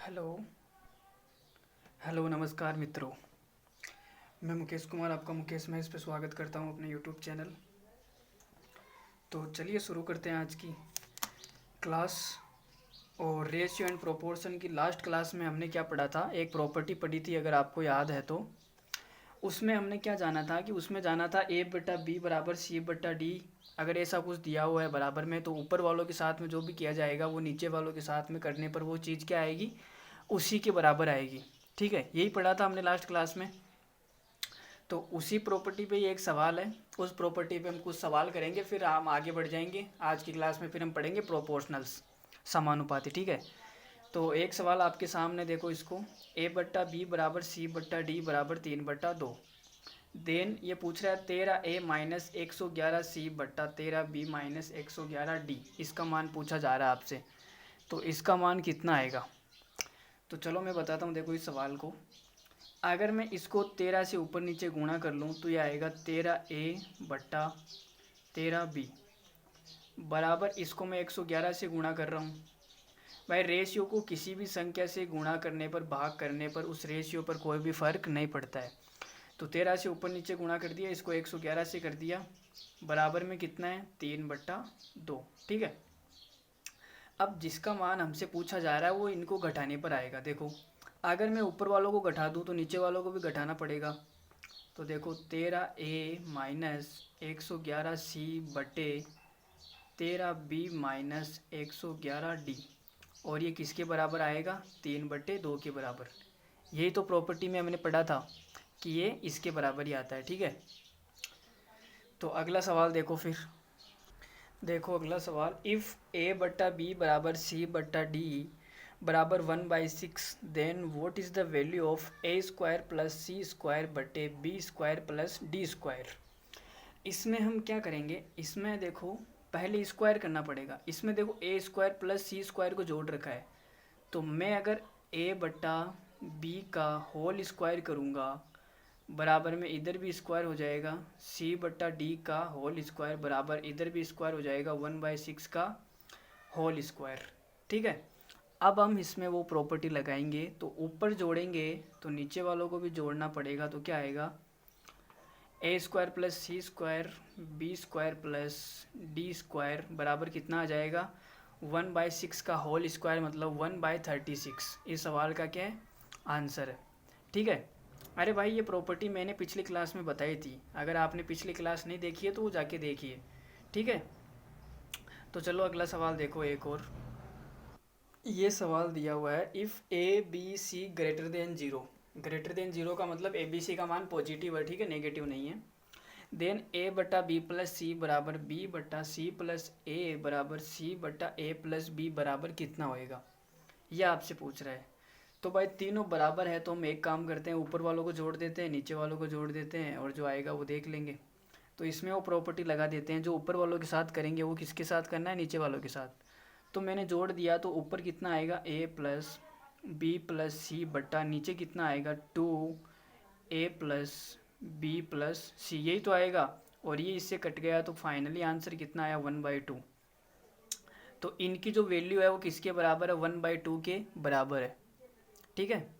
Hello. Hello, नमस्कार मित्रों। मैं मुकेश कुमार, आपका मुकेश मैथ्स पे स्वागत करता हूँ अपने यूट्यूब चैनल। तो चलिए शुरू करते हैं आज की क्लास। और रेशियो एंड प्रोपोर्शन की लास्ट क्लास में हमने क्या पढ़ा था, एक प्रॉपर्टी पढ़ी थी अगर आपको याद है तो। उसमें हमने क्या जाना था कि उसमें जाना था ए बटा बी बराबर सी बटा डी। अगर ऐसा कुछ दिया हुआ है बराबर में, तो ऊपर वालों के साथ में जो भी किया जाएगा वो नीचे वालों के साथ में करने पर वो चीज़ क्या आएगी, उसी के बराबर आएगी। ठीक है, यही पढ़ा था हमने लास्ट क्लास में। तो उसी प्रॉपर्टी पे ये एक सवाल है, उस प्रॉपर्टी पे हम कुछ सवाल करेंगे, फिर हम आगे बढ़ जाएंगे आज की क्लास में। फिर हम पढ़ेंगे प्रोपोर्शनल्स, समानुपाती। ठीक है, तो एक सवाल आपके सामने देखो इसको, ए बट्टा बी बराबर सी बट्टा डी बराबर 3/2। देन ये पूछ रहा है 13a-111c बट्टा 13b-111d, इसका मान पूछा जा रहा है आपसे। तो इसका मान कितना आएगा, तो चलो मैं बताता हूँ। देखो इस सवाल को, अगर मैं इसको 13 से ऊपर नीचे गुणा कर लूँ तो ये आएगा 13a बट्टा 13b बराबर, इसको मैं 111 से गुणा कर रहा हूँ। भाई रेशियो को किसी भी संख्या से गुणा करने पर, भाग करने पर, उस रेशियो पर कोई भी फ़र्क नहीं पड़ता है। तो 13 से ऊपर नीचे गुणा कर दिया, इसको 111 से कर दिया, बराबर में कितना है 3/2। ठीक है, अब जिसका मान हमसे पूछा जा रहा है वो इनको घटाने पर आएगा। देखो अगर मैं ऊपर वालों को घटा दूँ तो नीचे वालों को भी घटाना पड़ेगा। तो देखो 13a-111c बटे 13b-111d, और ये किसके बराबर आएगा, 3/2 के बराबर। यही तो प्रॉपर्टी में हमने पढ़ा था कि ये इसके बराबर ही आता है। ठीक है, तो अगला सवाल देखो फिर। देखो अगला सवाल, इफ़ ए बट्टा बी बराबर सी बट्टा डी बराबर 1/6, then what is the value of A square plus C square बटे B square plus D square. इसमें हम क्या करेंगे, इसमें देखो पहले स्क्वायर करना पड़ेगा। इसमें देखो ए स्क्वायर प्लस सी स्क्वायर को जोड़ रखा है, तो मैं अगर ए बट्टा बी का होल स्क्वायर करूँगा, बराबर में इधर भी स्क्वायर हो जाएगा, सी बट्टा डी का होल स्क्वायर बराबर इधर भी स्क्वायर हो जाएगा 1/6 का होल स्क्वायर। ठीक है, अब हम इसमें वो प्रॉपर्टी लगाएंगे, तो ऊपर जोड़ेंगे तो नीचे वालों को भी जोड़ना पड़ेगा। तो क्या आएगा, A square plus C square B square plus D square बराबर कितना आ जाएगा, 1/6 का होल स्क्वायर, मतलब 1/36। इस सवाल का क्या है, आंसर है। ठीक है, अरे भाई ये प्रॉपर्टी मैंने पिछली क्लास में बताई थी, अगर आपने पिछली क्लास नहीं देखी है तो वो जाके देखिए। ठीक है, तो चलो अगला सवाल देखो एक और। ये सवाल दिया हुआ है, if A B C greater than zero. Greater than zero का मतलब ए बी सी का मान पॉजिटिव है, ठीक है, नेगेटिव नहीं है। देन ए बटा बी प्लस सी बराबर बी बटा सी प्लस ए बराबर सी बटा ए प्लस बी बराबर कितना होएगा, यह आपसे पूछ रहा है। तो भाई तीनों बराबर है, तो हम एक काम करते हैं, ऊपर वालों को जोड़ देते हैं, नीचे वालों को जोड़ देते हैं, और जो आएगा वो देख लेंगे। तो इसमें वो प्रॉपर्टी लगा देते हैं, जो ऊपर वालों के साथ करेंगे वो किसके साथ करना है, नीचे वालों के साथ। तो मैंने जोड़ दिया, तो ऊपर कितना आएगा, ए प्लस बी प्लस सी बट्टा नीचे कितना आएगा 2a प्लस बी प्लस सी, यही तो आएगा। और ये इससे कट गया, तो फाइनली आंसर कितना आया 1/2। तो इनकी जो वैल्यू है वो किसके बराबर है, 1/2 के बराबर है। ठीक है,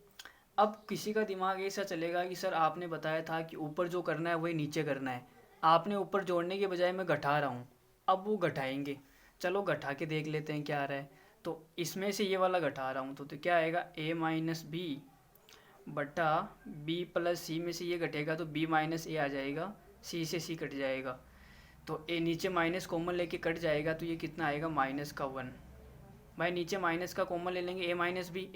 अब किसी का दिमाग ऐसा चलेगा कि सर आपने बताया था कि ऊपर जो करना है वही नीचे करना है, आपने ऊपर जोड़ने के बजाय मैं घटा रहा हूँ। अब वो घटाएंगे, चलो घटा के देख लेते हैं क्या आ रहा है। तो इसमें से ये वाला घटा रहा हूँ, तो क्या आएगा, a माइनस बी बटा बी प्लस सी में से ये घटेगा तो b माइनस ए आ जाएगा, c से c कट जाएगा, तो ए नीचे माइनस कॉमन लेके कट जाएगा, तो ये कितना आएगा -1। भाई नीचे माइनस का कॉमन ले लेंगे, ए माइनस बी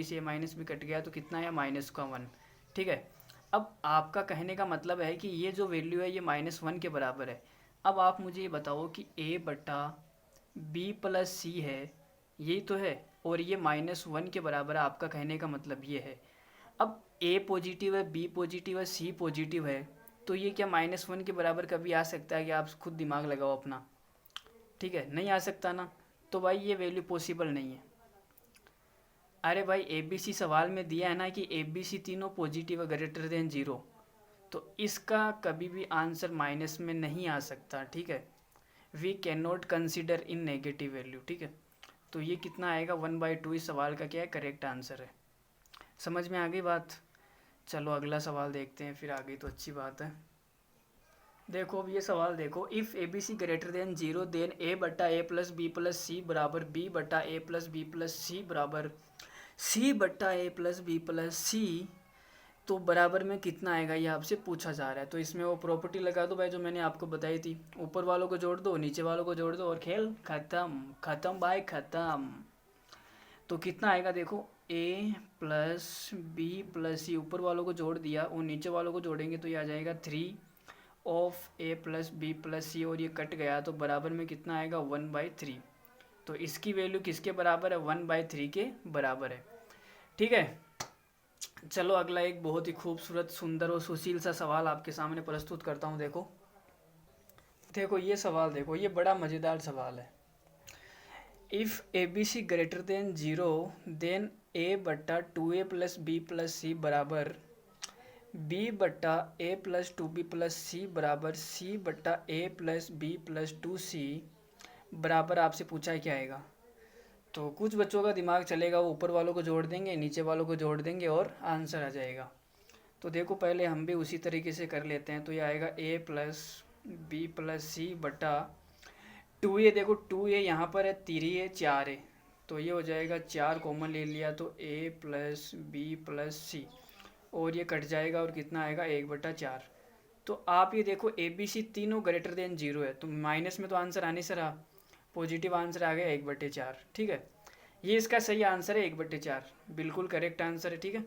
से ए माइनस बी कट गया, तो कितना है -1। ठीक है, अब आपका कहने का मतलब है कि ये जो वैल्यू है ये -1 के बराबर है। अब आप मुझे ये बताओ कि a बटा बी प्लस सी है, यही तो है, और ये -1 के बराबर है, आपका कहने का मतलब ये है। अब a पॉजिटिव है, b पॉजिटिव है, c पॉजिटिव है, तो ये क्या -1 के बराबर कभी आ सकता है कि आप खुद दिमाग लगाओ अपना। ठीक है, नहीं आ सकता ना, तो भाई ये वैल्यू पॉसिबल नहीं है। अरे भाई ए बी सी सवाल में दिया है ना कि ए बी सी तीनों पॉजिटिव है ग्रेटर देन जीरो, तो इसका कभी भी आंसर माइनस में नहीं आ सकता। ठीक है, we can not consider in negative value. ठीक है, तो ये कितना आएगा 1/2 इस सवाल का क्या है करेक्ट आंसर है। समझ में आ गई बात। चलो अगला सवाल देखते हैं, फिर आ गई तो अच्छी बात है। देखो अब ये सवाल देखो, if A B C greater than 0 then A बट्टा A plus B plus C बराबर बी बट्टा A plus B plus C बराबर सी बट्टा A plus B plus C, तो बराबर में कितना आएगा ये आपसे पूछा जा रहा है। तो इसमें वो प्रॉपर्टी लगा दो भाई जो मैंने आपको बताई थी, ऊपर वालों को जोड़ दो नीचे वालों को जोड़ दो और खेल खत्म, खत्म भाई खत्म। तो कितना आएगा देखो, ए प्लस बी प्लस सी, ऊपर वालों को जोड़ दिया और नीचे वालों को जोड़ेंगे तो ये आ जाएगा 3 of A plus B plus C, और ये कट गया तो बराबर में कितना आएगा 1/3। तो इसकी वैल्यू किसके बराबर है 1/3 के बराबर है। ठीक है, चलो अगला एक बहुत ही खूबसूरत सुंदर और सुशील सा सवाल आपके सामने प्रस्तुत करता हूँ। देखो देखो ये सवाल देखो, ये बड़ा मज़ेदार सवाल है। If A B C greater than 0 then A बट्टा 2a plus B plus C बराबर बी बट्टा A plus 2b plus C बराबर सी बट्टा A plus B plus 2c बराबर आपसे पूछा है क्या आएगा। तो कुछ बच्चों का दिमाग चलेगा, वो ऊपर वालों को जोड़ देंगे नीचे वालों को जोड़ देंगे और आंसर आ जाएगा। तो देखो पहले हम भी उसी तरीके से कर लेते हैं। तो ये आएगा a प्लस बी प्लस सी बटा 2a, देखो 2a यहाँ पर है, 3 है 4 है, तो ये हो जाएगा 4 कॉमन ले लिया तो a plus B plus C, और ये कट जाएगा और कितना आएगा 1/4। तो आप ये देखो ए बी सी तीनों ग्रेटर देन 0 है, तो माइनस में तो आंसर आने से रहा, पॉजिटिव आंसर आ गया 1/4। ठीक है, ये इसका सही आंसर है 1/4, बिल्कुल करेक्ट आंसर है। ठीक है,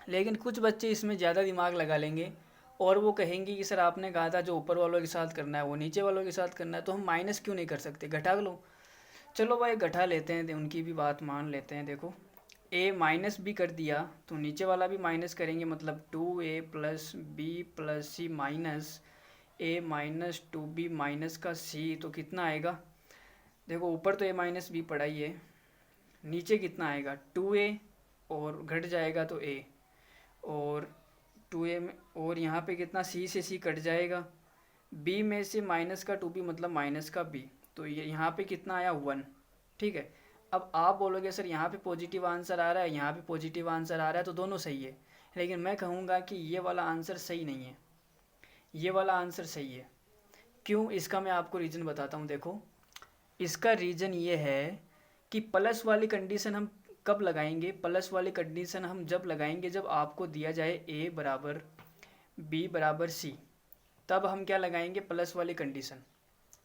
लेकिन कुछ बच्चे इसमें ज़्यादा दिमाग लगा लेंगे और वो कहेंगे कि सर आपने कहा था जो ऊपर वालों के साथ करना है वो नीचे वालों के साथ करना है, तो हम माइनस क्यों नहीं कर सकते, घटा लो। चलो भाई घटा लेते हैं, उनकी भी बात मान लेते हैं। देखो a माइनस बी कर दिया तो नीचे वाला भी माइनस करेंगे, मतलब 2a plus B plus C minus a minus 2b minus का c, तो कितना आएगा देखो, ऊपर तो a माइनस बी पड़ा ही है, नीचे कितना आएगा 2a और घट जाएगा तो a, और 2a में और यहाँ पे कितना c से c कट जाएगा, b में से माइनस का 2b मतलब माइनस का b, तो ये यहाँ पे कितना आया 1। ठीक है, अब आप बोलोगे सर यहाँ पे पॉजिटिव आंसर आ रहा है यहाँ पे पॉजिटिव आंसर आ रहा है तो दोनों सही है, लेकिन मैं कहूँगा कि ये वाला आंसर सही नहीं है, ये वाला आंसर सही है। क्यों, इसका मैं आपको रीज़न बताता हूँ। देखो इसका रीज़न ये है कि प्लस वाली कंडीशन हम कब लगाएंगे, प्लस वाली कंडीशन हम जब लगाएंगे जब आपको दिया जाए a बराबर b बराबर c, तब हम क्या लगाएंगे प्लस वाली कंडीशन।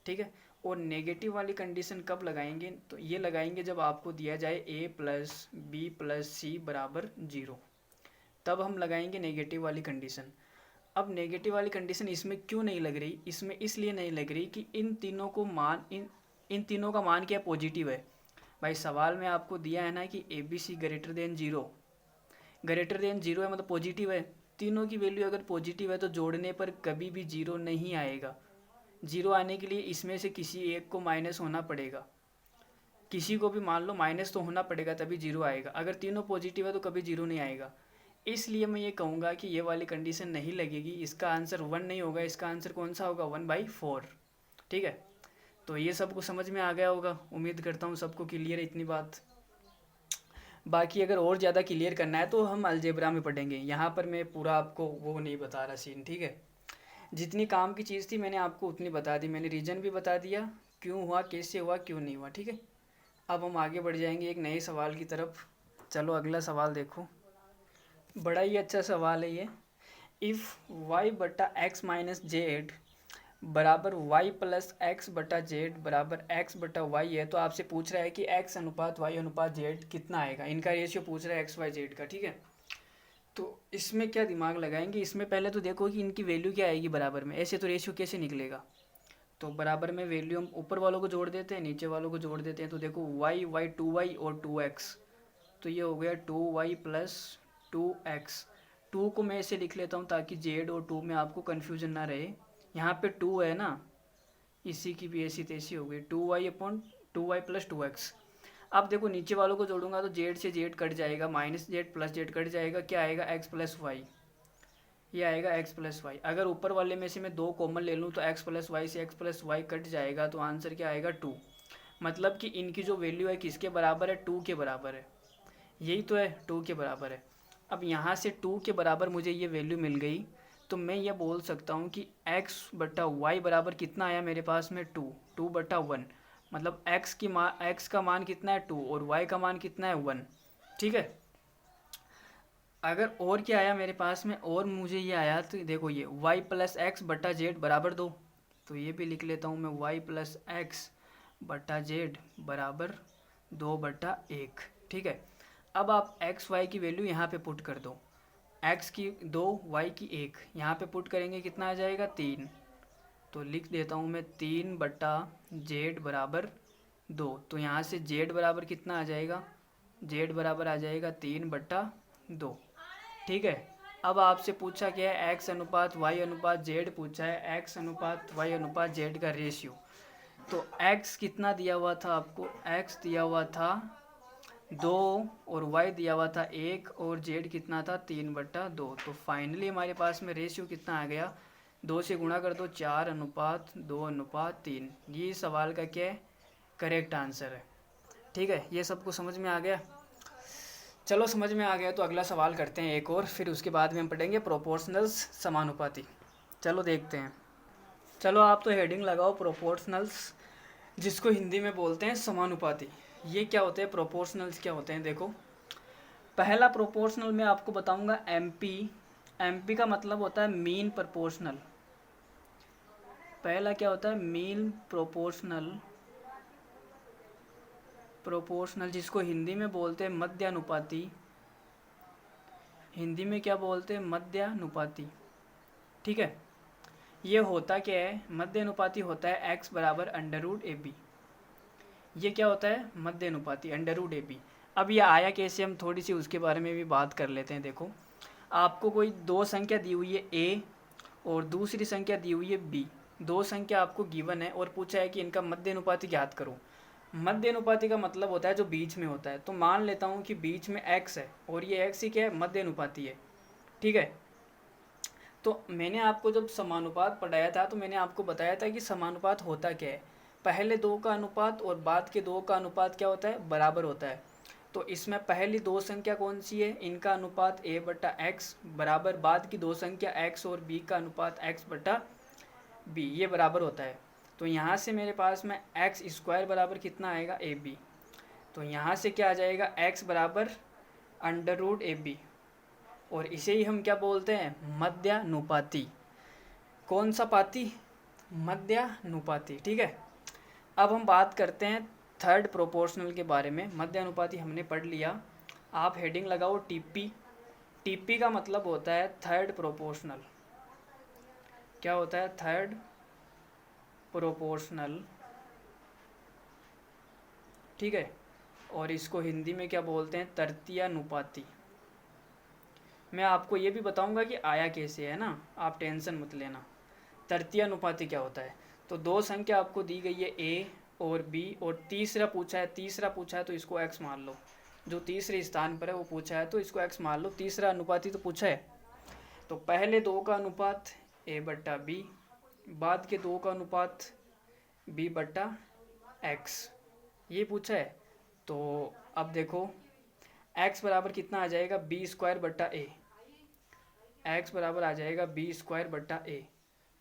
ठीक है, और नेगेटिव वाली कंडीशन कब लगाएंगे, तो ये लगाएंगे जब आपको दिया जाए a plus B plus C बराबर 0, तब हम लगाएंगे नेगेटिव वाली कंडीशन। अब नेगेटिव वाली कंडीशन इसमें क्यों नहीं लग रही, इसमें इसलिए नहीं लग रही कि इन तीनों को मान इन तीनों का मान क्या पॉजिटिव है। भाई सवाल में आपको दिया है ना कि A B C greater than 0, greater than 0 है मतलब पॉजिटिव है, तीनों की वैल्यू अगर पॉजिटिव है तो जोड़ने पर कभी भी 0 नहीं आएगा। 0 आने के लिए इसमें से किसी एक को माइनस होना पड़ेगा, किसी को भी मान लो माइनस तो होना पड़ेगा तभी 0 आएगा, अगर तीनों पॉजिटिव है तो कभी 0 नहीं आएगा। इसलिए मैं ये कहूँगा कि ये वाली कंडीशन नहीं लगेगी, इसका आंसर 1 नहीं होगा, इसका आंसर कौन सा होगा 1/4। ठीक है, तो ये सबको समझ में आ गया होगा, उम्मीद करता हूँ सबको क्लियर है इतनी बात। बाकी अगर और ज़्यादा क्लियर करना है तो हम अलजेब्रा में पढ़ेंगे, यहाँ पर मैं पूरा आपको वो नहीं बता रहा सीन। ठीक है, जितनी काम की चीज़ थी मैंने आपको उतनी बता दी, मैंने रीज़न भी बता दिया क्यों हुआ कैसे हुआ क्यों नहीं हुआ। ठीक है, अब हम आगे बढ़ जाएंगे एक नए सवाल की तरफ। चलो अगला सवाल देखो, बड़ा ही अच्छा सवाल है ये। इफ़ y बटा एक्स माइनस जेड बराबर y प्लस एक्स बटा जेड बराबर x बटा वाई है, तो आपसे पूछ रहा है कि x अनुपात y अनुपात z कितना आएगा, इनका रेशियो पूछ रहा है एक्स वाई जेड का। ठीक है, तो इसमें क्या दिमाग लगाएंगे, इसमें पहले तो देखो कि इनकी वैल्यू क्या आएगी बराबर में, ऐसे तो रेशियो कैसे निकलेगा। तो बराबर में वैल्यू हम ऊपर वालों को जोड़ देते हैं नीचे वालों को जोड़ देते हैं, तो देखो y 2y और 2x, तो ये हो गया 2y प्लस 2x। 2 को मैं ऐसे लिख लेता हूँ ताकि z और 2 में आपको कन्फ्यूजन ना रहे, यहाँ पे 2 है ना, इसी की भी ऐसी तैसी हो गई 2y upon 2y plus 2x। अब देखो नीचे वालों को जोड़ूंगा तो z से z कट जाएगा, minus Z plus Z cut जाएगा, क्या आएगा x प्लस वाई, ये आएगा x प्लस वाई। अगर ऊपर वाले में से मैं 2 कॉमन ले लूँ तो x प्लस वाई से x प्लस वाई कट जाएगा, तो आंसर क्या आएगा 2। मतलब कि इनकी जो वैल्यू है किसके बराबर है, 2 के बराबर है। यही तो है, 2 के बराबर है। अब यहाँ से 2 के बराबर मुझे ये वैल्यू मिल गई, तो मैं ये बोल सकता हूँ कि x बटा वाई बराबर कितना आया मेरे पास में 2 बटा 1। मतलब x का मान कितना है 2 और y का मान कितना है 1। ठीक है। अगर और क्या आया मेरे पास में, और मुझे ये आया तो देखो ये y प्लस एक्स बटा जेड बराबर 2। तो ये भी लिख लेता हूँ मैं, y प्लस एक्स बटा जेड बराबर 2 बटा 1। ठीक है। अब आप एक्स वाई की वैल्यू यहाँ पे पुट कर दो, x की 2 y की 1, यहाँ पे पुट करेंगे कितना आ जाएगा 3। तो लिख देता हूँ मैं 3 बटा जेड बराबर 2। तो यहाँ से जेड बराबर कितना आ जाएगा, जेड बराबर आ जाएगा 3 बटा 2। ठीक है। अब आपसे पूछा क्या है, x अनुपात y अनुपात z पूछा है, x अनुपात y अनुपात z का रेशियो। तो x कितना दिया हुआ था आपको, x दिया हुआ था 2 और y दिया हुआ था 1 और z कितना था 3 बटा 2। तो फाइनली हमारे पास में रेशियो कितना आ गया, 2 से गुणा कर दो, 4 अनुपात 2 अनुपात 3। ये सवाल का क्या है, करेक्ट आंसर है। ठीक है, ये सबको समझ में आ गया। चलो समझ में आ गया तो अगला सवाल करते हैं एक और, फिर उसके बाद में हम पढ़ेंगे प्रोपोर्शनल्स समानुपाती। चलो देखते हैं। चलो आप तो हेडिंग लगाओ प्रोपोर्शनल्स, जिसको हिंदी में बोलते हैं समानुपाती। ये क्या होते हैं, प्रोपोर्शनल्स क्या होते हैं, देखो। पहला प्रोपोर्शनल मैं आपको बताऊंगा एमपी। एमपी का मतलब होता है मीन प्रोपोर्शनल। पहला क्या होता है, मीन प्रोपोर्शनल, प्रोपोर्शनल जिसको हिंदी में बोलते हैं मध्यानुपाती। हिंदी में क्या बोलते हैं, मध्यानुपाती। ठीक है। ये होता क्या है, मध्यानुपाती होता है x बराबर अंडर रूट ए बी। ये क्या होता है, मध्यानुपाती अंडर रूट ए बी। अब ये आया कैसे, हम थोड़ी सी उसके बारे में भी बात कर लेते हैं। देखो, आपको कोई दो संख्या दी हुई है a और दूसरी संख्या दी हुई है b। दो संख्या आपको गिवन है और पूछा है कि इनका मध्यानुपाती ज्ञात करो। मध्यानुपाती का मतलब होता है जो बीच में होता है। तो मान लेता हूँ कि बीच में x है और ये x ही क्या है, मध्यानुपाती है। ठीक है। तो मैंने आपको जब समानुपात पढ़ाया था तो मैंने आपको बताया था कि समानुपात होता क्या है, पहले दो का अनुपात और बाद के दो का अनुपात क्या होता है, बराबर होता है। तो इसमें पहली दो संख्या कौन सी है, इनका अनुपात a बटा एक्स बराबर बाद की दो संख्या x और b का अनुपात x बटा b, ये बराबर होता है। तो यहाँ से मेरे पास में एक्स स्क्वायर बराबर कितना आएगा, ए बी। तो यहाँ से क्या आ जाएगा, x बराबर अंडर रूट ए बी, और इसे ही हम क्या बोलते हैं, मध्यानुपाती। कौन सा पाती, मध्यानुपाती। ठीक है। अब हम बात करते हैं थर्ड प्रोपोर्शनल के बारे में। मध्यानुपाती हमने पढ़ लिया। आप हेडिंग लगाओ टीपी। टीपी का मतलब होता है थर्ड प्रोपोर्शनल। क्या होता है, थर्ड प्रोपोर्शनल। ठीक है। और इसको हिंदी में क्या बोलते हैं, तृतीयानुपाती। मैं आपको ये भी बताऊंगा कि आया कैसे है ना, आप टेंशन मत लेना। तृतीयानुपाती क्या होता है, तो दो संख्या आपको दी गई है a और b और तीसरा पूछा है तो इसको x मान लो। जो तीसरे स्थान पर है वो पूछा है तो इसको x मान लो। तीसरा अनुपाती तो पूछा है। तो पहले दो का अनुपात a बट्टा b, बाद के दो का अनुपात b बट्टा x, ये पूछा है। तो अब देखो x बराबर कितना आ जाएगा, बी स्क्वायर बट्टा ए। एक्स बराबर आ जाएगा बी स्क्वायर बट्टा ए।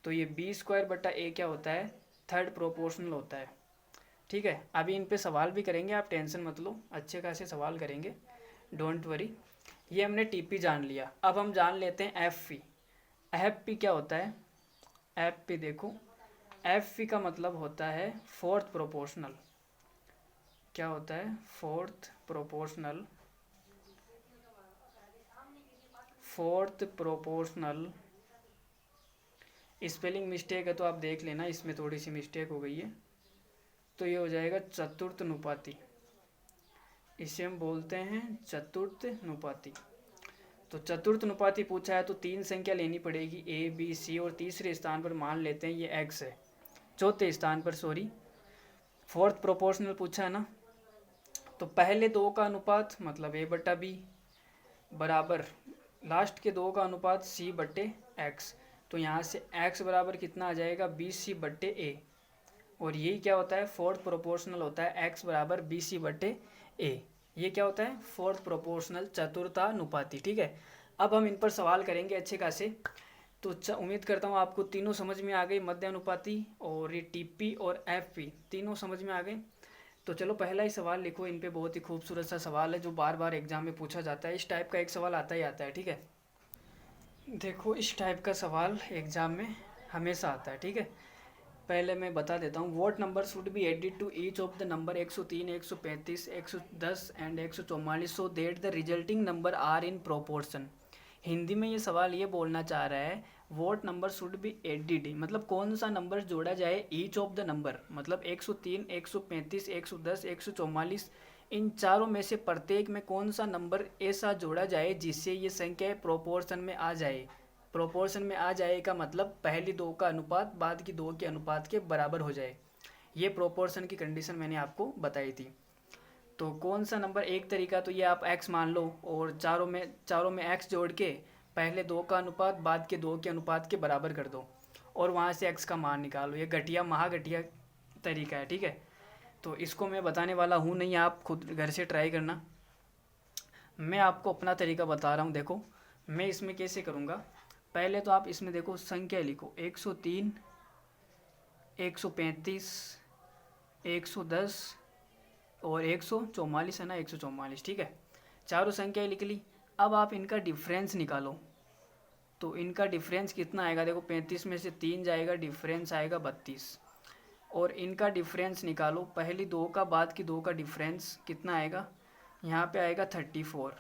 तो ये बी स्क्वायर बट्टा ए क्या होता है, थर्ड प्रोपोर्शनल होता है। ठीक है। अभी इन पे सवाल भी करेंगे, आप टेंशन मत लो, अच्छे खासे सवाल करेंगे, डोंट वरी। ये हमने टीपी जान लिया। अब हम जान लेते हैं एफ पी। एफ पी क्या होता है, एफ पी देखो, एफ पी का मतलब होता है फोर्थ प्रोपोर्शनल। क्या होता है, fourth proportional. Fourth proportional, spelling mistake है तो आप देख लेना, इसमें थोड़ी सी मिस्टेक हो गई है। तो ये हो जाएगा चतुर्थ अनुपाती। इसे हम बोलते हैं चतुर्थ अनुपाती। तो चतुर्थ अनुपाती पूछा है तो तीन संख्या लेनी पड़ेगी, ए बी सी, और तीसरे स्थान पर मान लेते हैं ये एक्स है। चौथे स्थान पर सॉरी, फोर्थ प्रोपोर्शनल पूछा है ना। तो पहले दो का अनुपात मतलब ए बट्टा बी बराबर लास्ट के दो का अनुपात सी बट्टे एक्स। तो यहाँ से x बराबर कितना आ जाएगा, बी सी बट्टे ए। और यही क्या होता है, फोर्थ प्रोपोर्शनल होता है एक्स बराबर बी सी बटे ए। ये क्या होता है, फोर्थ प्रोपोर्शनल चतुर्थानुपाती। ठीक है, अब हम इन पर सवाल करेंगे अच्छे खासे। तो उम्मीद करता हूँ आपको तीनों समझ में आ गई, मध्य अनुपाती और ये टीपी और एफपी तीनों समझ में आ गए। तो चलो पहला ही सवाल लिखो, इन पे बहुत ही खूबसूरत सा सवाल है जो बार बार एग्जाम में पूछा जाता है। इस टाइप का एक सवाल आता ही आता है। ठीक है, देखो इस टाइप का सवाल एग्जाम में हमेशा आता है। ठीक है, पहले मैं बता देता हूँ, what number should be added to each of the number 103, 135, 110 and 144 so that the resulting number are in proportion. Hindi में ये सवाल ये बोलना चाह रहा है, what number should be added, मतलब कौन सा नंबर जोड़ा जाए ईच ऑफ द नंबर, मतलब 103, 135, 110, 144, इन चारों में से प्रत्येक में कौन सा नंबर ऐसा जोड़ा जाए जिससे ये संख्या प्रोपोर्शन में आ जाए। प्रोपोर्शन में आ जाए का मतलब पहली दो का अनुपात बाद की दो के अनुपात के बराबर हो जाए। ये प्रोपोर्शन की कंडीशन मैंने आपको बताई थी। तो कौन सा नंबर, एक तरीका तो ये आप x मान लो और चारों में x जोड़ के पहले दो का अनुपात बाद के दो के अनुपात के बराबर कर दो और वहाँ से x का मान निकालो। ये घटिया महाघटिया तरीका है। ठीक है, तो इसको मैं बताने वाला हूँ नहीं, आप खुद घर से ट्राई करना। मैं आपको अपना तरीका बता रहा हूँ। देखो मैं इसमें कैसे करूँगा, पहले तो आप इसमें देखो संख्या लिखो 103, 135, 110 और 144 है ना, 144। ठीक है, चारों संख्याएं लिख ली। अब आप इनका डिफरेंस निकालो। तो इनका डिफरेंस कितना आएगा, देखो 35 में से 3 जाएगा, डिफरेंस आएगा 32। और इनका डिफरेंस निकालो, पहली दो का बाद की दो का डिफरेंस कितना आएगा, यहाँ पे आएगा 34।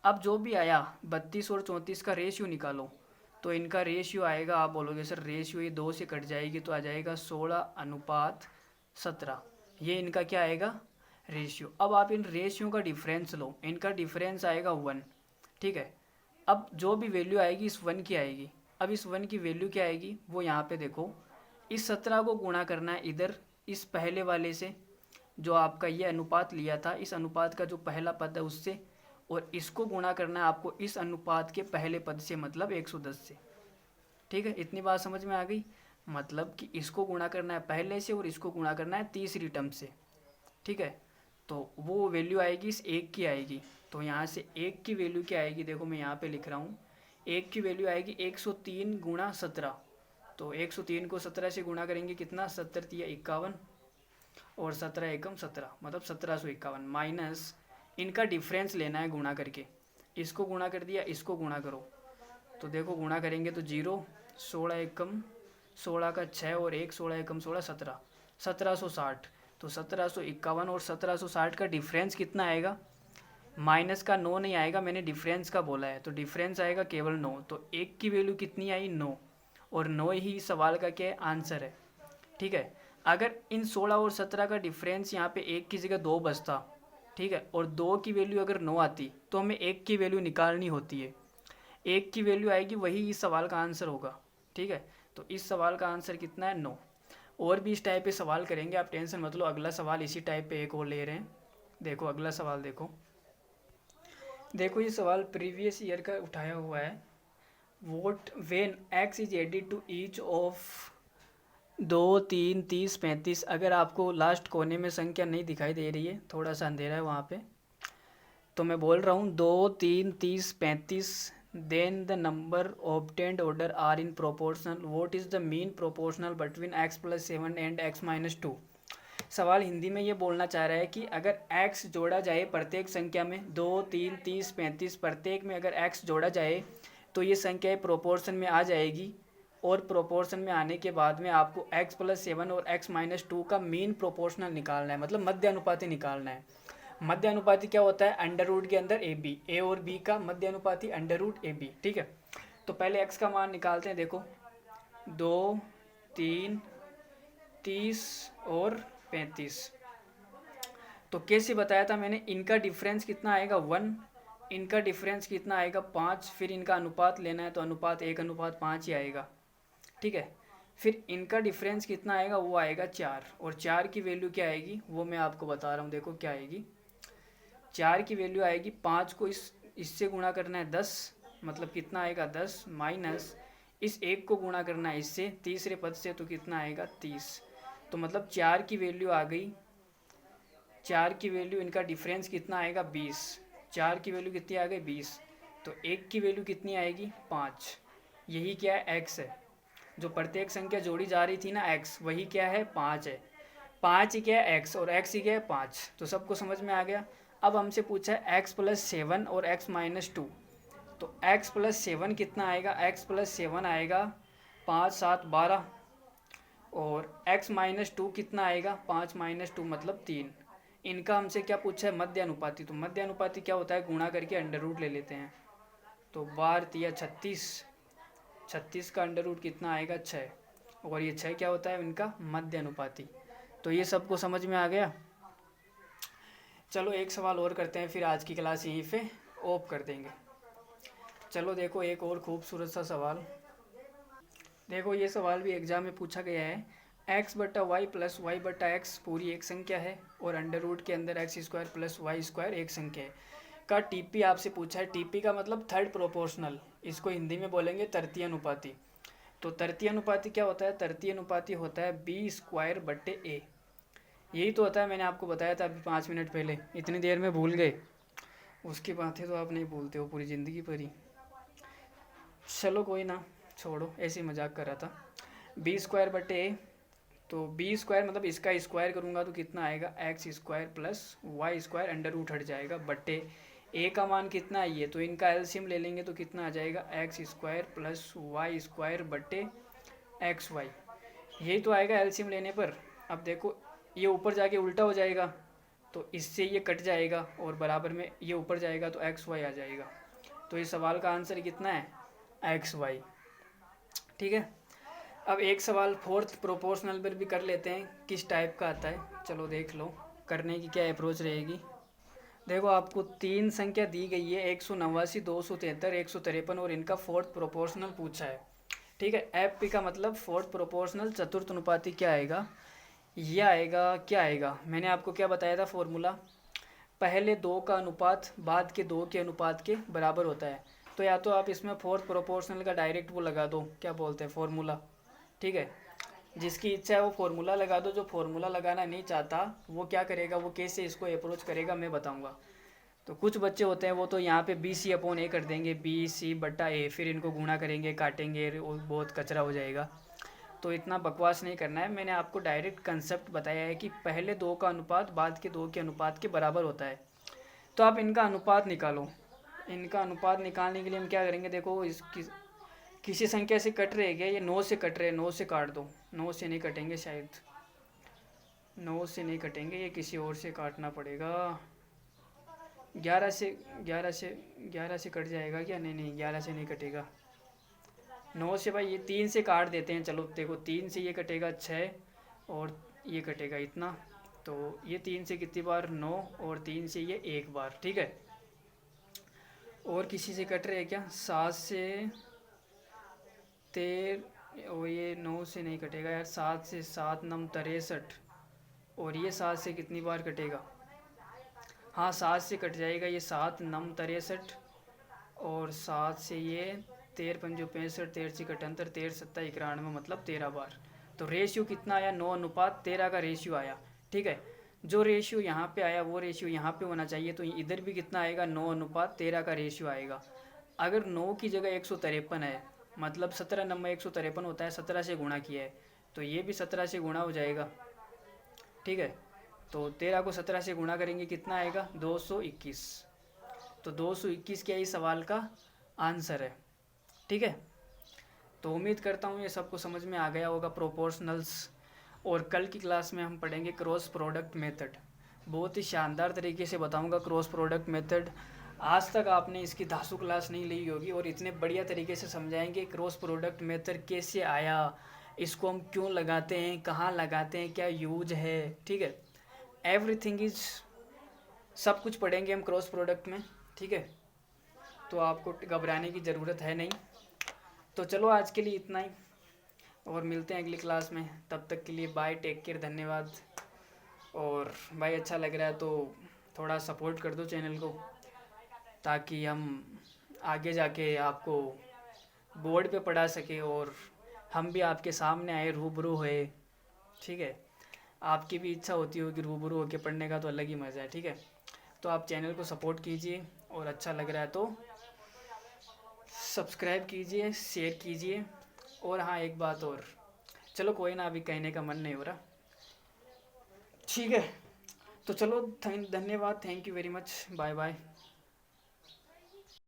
अब जो भी आया 32 और 34 का रेशियो निकालो। तो इनका रेशियो आएगा, आप बोलोगे सर रेशियो ये 2 से कट जाएगी तो आ जाएगा 16:17। ये इनका क्या आएगा, रेशियो। अब आप इन रेशियो का डिफरेंस लो, इनका डिफरेंस आएगा 1। ठीक है, अब जो भी वैल्यू आएगी इस 1 की आएगी। अब इस 1 की वैल्यू क्या आएगी, वो यहाँ पे देखो, इस 17 को गुणा करना है इधर इस पहले वाले से, जो आपका ये अनुपात लिया था इस अनुपात का जो पहला पद है उससे, और इसको गुणा करना है आपको इस अनुपात के पहले पद से, मतलब 110 से। ठीक है, इतनी बात समझ में आ गई। मतलब कि इसको गुणा करना है पहले से और इसको गुणा करना है तीसरी टर्म से। ठीक है, तो वो वैल्यू आएगी इस 1 की आएगी। तो यहाँ से 1 की वैल्यू क्या आएगी, देखो मैं यहाँ पे लिख रहा हूँ, 1 की वैल्यू आएगी 103 गुणा 17। तो 103 को 17 से गुणा करेंगे कितना, 17×3 = 51 और 17×1 = 17, मतलब 1751 माइनस इनका डिफरेंस लेना है गुणा करके। इसको गुणा कर दिया, इसको गुणा करो। तो देखो गुणा करेंगे तो 0, 16 का 6 और 1, 16×1 = 17, 1760। तो 1751 और 1760 का डिफरेंस कितना आएगा, माइनस का 9 नहीं आएगा, मैंने डिफरेंस का बोला है, तो डिफरेंस आएगा केवल 9। तो 1 की वैल्यू कितनी आई, 9, और 9 ही सवाल का क्या आंसर है। ठीक है, अगर इन 16 और 17 का डिफरेंस यहाँ पे 1 की जगह 2 बचता, ठीक है, और 2 की वैल्यू अगर 9 आती तो हमें 1 की वैल्यू निकालनी होती है। 1 की वैल्यू आएगी, वही इस सवाल का आंसर होगा। ठीक है, तो इस सवाल का आंसर कितना है, 9। और भी इस टाइप पे सवाल करेंगे, आप टेंशन मत लो। अगला सवाल इसी टाइप पे एक और ले रहे हैं। देखो अगला सवाल देखो ये सवाल प्रीवियस ईयर का उठाया हुआ है। What when x is added to each of 2, 3, 30, 35। अगर आपको लास्ट कोने में संख्या नहीं दिखाई दे रही है, थोड़ा सा अंधेरा है वहाँ पे, तो मैं बोल रहा हूँ 2, 3, 30, 35, then the number obtained order are in proportional, what is the mean proportional between x+7 and x-2। सवाल हिंदी में ये बोलना चाह रहा है कि अगर x जोड़ा जाए प्रत्येक संख्या में, 2, 3, 30, 35, प्रत्येक में अगर x जोड़ा जाए तो ये संख्याएँ प्रोपोर्शन में आ जाएगी। और प्रोपोर्शन में आने के बाद में आपको x+7 और x-2 का मीन प्रोपोर्शनल निकालना है, मतलब मध्य अनुपाती निकालना है। मध्य अनुपाती क्या होता है, अंडर रूट के अंदर ए और बी का मध्य अनुपाती √AB। ठीक है, तो पहले x का मान निकालते हैं। देखो 2, 3, 30 और 35। तो कैसे बताया था मैंने, इनका डिफरेंस कितना आएगा 1, इनका डिफरेंस कितना आएगा 5, फिर इनका अनुपात लेना है तो अनुपात 1:5 ही आएगा। ठीक है, फिर इनका डिफरेंस कितना आएगा, वो आएगा 4, और 4 की वैल्यू क्या आएगी वो मैं आपको बता रहा हूँ। देखो क्या आएगी, 4 की वैल्यू आएगी, 5 को इससे गुणा करना है 10, मतलब कितना आएगा 10, माइनस इस 1 को गुणा करना है इससे तीसरे पद से, तो कितना आएगा 30। तो मतलब 4 की वैल्यू आ गई, 4 की वैल्यू, इनका डिफरेंस कितना आएगा 20, 4 की वैल्यू कितनी आ गई 20, तो 1 की वैल्यू कितनी आएगी 5। यही क्या है x है, जो प्रत्येक संख्या जोड़ी जा रही थी ना x, वही क्या है 5 है। 5 ही क्या है x, और x ही क्या है 5। तो सबको समझ में आ गया। अब हमसे पूछा है x प्लस 7 और x माइनस 2, तो x प्लस 7 कितना आएगा, x प्लस 7 आएगा 5 7 12, और x माइनस 2 कितना आएगा, 5 माइनस 2 मतलब 3। इनका हमसे क्या पूछा है, मध्य अनुपाती। तो मध्य अनुपाती क्या होता है, गुणा करके अंडर रूट ले लेते हैं। तो 12 या 36, 36 का अंडर रूट कितना आएगा 6, और ये 6 क्या होता है इनका मध्य अनुपाती। तो ये सबको समझ में आ गया। चलो एक सवाल और करते हैं, फिर आज की क्लास यहीं पे ऑफ कर देंगे। चलो देखो एक और खूबसूरत सा सवाल, देखो ये सवाल भी एग्जाम में पूछा गया है। x बटा वाई प्लस वाई बटा एक्स पूरी एक संख्या है, और अंडर रूट के अंदर x square plus y square एक संख्या है का टीपी आपसे पूछा है। टीपी का मतलब थर्ड प्रोपोर्शनल, इसको हिंदी में बोलेंगे तृतीय अनुपाती। तो तृतीय अनुपाती क्या होता है, तृतीय अनुपाती होता है बी स्क्वायर बटे ए। यही तो होता है, मैंने आपको बताया था अभी 5 मिनट पहले, इतनी देर में भूल गए। उसकी बातें तो आप नहीं भूलते हो पूरी ज़िंदगी पर ही। चलो कोई ना, छोड़ो, ऐसे ही मजाक कर रहा था। बी स्क्वायर बटे ए, तो बी स्क्वायर मतलब इसका स्क्वायर करूँगा तो कितना आएगा x square plus y square, under root हट जाएगा, बटे ए का मान कितना है ये, तो इनका एलसीएम ले लेंगे तो कितना आ जाएगा x square plus y square बटे एक्स वाई। यही तो आएगा एलसीएम लेने पर। अब देखो ये ऊपर जाके उल्टा हो जाएगा, तो इससे ये कट जाएगा, और बराबर में ये ऊपर जाएगा तो एक्स वाई आ जाएगा। तो इस सवाल का आंसर कितना है एक्स वाई। ठीक है, अब एक सवाल फोर्थ प्रोपोर्शनल पर भी कर लेते हैं, किस टाइप का आता है। चलो देख लो करने की क्या अप्रोच रहेगी। देखो आपको 3 संख्या दी गई है, 189, 273, 153, और इनका फोर्थ प्रोपोर्शनल पूछा है। ठीक है, एफ पी का मतलब फोर्थ प्रोपोर्शनल चतुर्थ अनुपाती क्या आएगा, ये आएगा, क्या आएगा, मैंने आपको क्या बताया था फॉर्मूला, पहले 2 का अनुपात बाद के 2 के अनुपात के बराबर होता है। तो या तो आप इसमें फोर्थ प्रोपोर्शनल का डायरेक्ट वो लगा दो, क्या बोलते हैं फॉर्मूला। ठीक है, जिसकी इच्छा है वो फार्मूला लगा दो, जो फार्मूला लगाना नहीं चाहता वो क्या करेगा, वो कैसे इसको अप्रोच करेगा मैं बताऊंगा। तो कुछ बच्चे होते हैं वो तो यहाँ पे बी सी अपॉन ए कर देंगे, बी सी बटा ए, फिर इनको गुणा करेंगे काटेंगे, और बहुत कचरा हो जाएगा। तो इतना बकवास नहीं करना है, मैंने आपको डायरेक्ट कंसेप्ट बताया है कि पहले 2 का अनुपात बाद के 2 के अनुपात के बराबर होता है। तो आप इनका अनुपात निकालो। इनका अनुपात निकालने के लिए हम क्या करेंगे, देखो इसकी किसी संख्या से कट रहे क्या, ये 9 से कट रहे, 9 से काट दो। 9 से नहीं कटेंगे शायद, 9 से नहीं कटेंगे, ये किसी और से काटना पड़ेगा। 11 से, 11 से कट जाएगा क्या, नहीं नहीं 11 से नहीं कटेगा। 9 से भाई ये 3 से काट देते हैं। चलो देखो 3 से ये कटेगा 6, और ये कटेगा इतना, तो ये 3 से कितनी बार 9, और 3 से ये 1 बार। ठीक है, और किसी से कट रहे क्या, 7 से 13, और ये 9 से नहीं कटेगा यार, 7 से 7 9 63, और ये 7 से कितनी बार कटेगा, हाँ 7 से कट जाएगा, ये 7 9 63, और 7 से ये 13 पंजो 65, 13 से 78, 13 7 91, मतलब 13 बार। तो रेशियो कितना आया, 9 अनुपात 13 का रेशियो आया। ठीक है, जो रेशियो यहाँ पे आया वो रेशियो यहाँ पे होना चाहिए, तो इधर भी कितना आएगा, 9 अनुपात 13 का रेशियो आएगा। अगर 9 की जगह 153 है, मतलब 17 नंबर 153 होता है, 17 से गुणा किया है, तो ये भी 17 से गुणा हो जाएगा। ठीक है, तो 13 को 17 से गुणा करेंगे कितना आएगा 221। तो 221 क्या इस सवाल का आंसर है। ठीक है, तो उम्मीद करता हूँ ये सबको समझ में आ गया होगा प्रोपोर्शनल्स। और कल की क्लास में हम पढ़ेंगे क्रॉस प्रोडक्ट मेथड। बहुत ही शानदार तरीके से बताऊँगा क्रॉस प्रोडक्ट मेथड। आज तक आपने इसकी धांसू क्लास नहीं ली होगी, और इतने बढ़िया तरीके से समझाएंगे क्रॉस प्रोडक्ट मेथड कैसे आया, इसको हम क्यों लगाते हैं, कहाँ लगाते हैं, क्या यूज है। ठीक है, एवरीथिंग इज, सब कुछ पढ़ेंगे हम क्रॉस प्रोडक्ट में। ठीक है, तो आपको घबराने की ज़रूरत है नहीं। तो चलो आज के लिए इतना ही, और मिलते हैं अगली क्लास में। तब तक के लिए बाय, टेक केयर, धन्यवाद। और भाई अच्छा लग रहा है तो थोड़ा सपोर्ट कर दो चैनल को, ताकि हम आगे जाके आपको बोर्ड पे पढ़ा सके, और हम भी आपके सामने आए, रूबरू हुए। ठीक है, आपकी भी इच्छा होती होगी रूबरू होकर पढ़ने का, तो अलग ही मज़ा है, ठीक है। तो आप चैनल को सपोर्ट कीजिए, और अच्छा लग रहा है तो सब्सक्राइब कीजिए, शेयर कीजिए। और हाँ, एक बात और, चलो कोई ना, अभी कहने का मन नहीं हो रहा, ठीक है। तो चलो, धन्यवाद, thank you very much, bye bye.